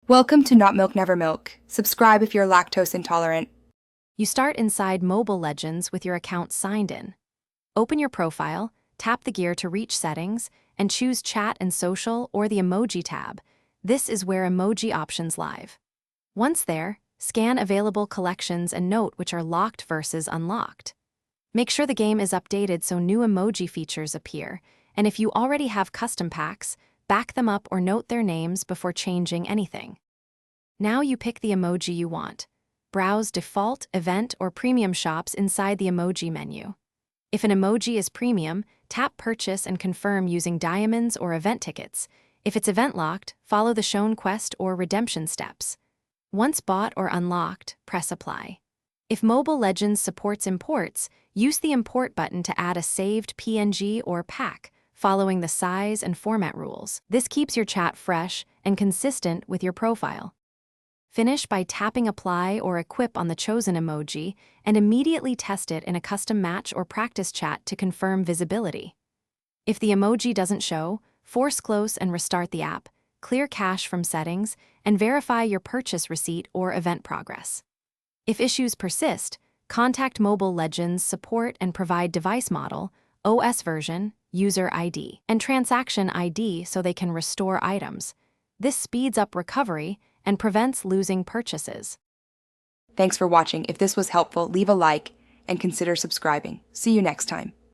Welcome to Not Milk Never Milk. Subscribe if you're lactose intolerant. You start inside Mobile Legends with your account signed in. Open your profile, tap the gear to reach settings, and choose Chat and Social or the Emoji tab. This is where emoji options live. Once there, scan available collections and note which are locked versus unlocked. Make sure the game is updated so new emoji features appear, and if you already have custom packs, back them up or note their names before changing anything. Now you pick the emoji you want. Browse default, event, or premium shops inside the emoji menu. If an emoji is premium, tap purchase and confirm using diamonds or event tickets. If it's event locked, follow the shown quest or redemption steps. Once bought or unlocked, press apply. If Mobile Legends supports imports, use the import button to add a saved PNG or pack, following the size and format rules. This keeps your chat fresh and consistent with your profile. Finish by tapping apply or equip on the chosen emoji and immediately test it in a custom match or practice chat to confirm visibility. If the emoji doesn't show, force close and restart the app, clear cache from settings, and verify your purchase receipt or event progress. If issues persist, contact Mobile Legends support and provide device model, OS version, user ID, and transaction ID so they can restore items. This speeds up recovery and prevents losing purchases. Thanks for watching. If this was helpful, leave a like and consider subscribing. See you next time.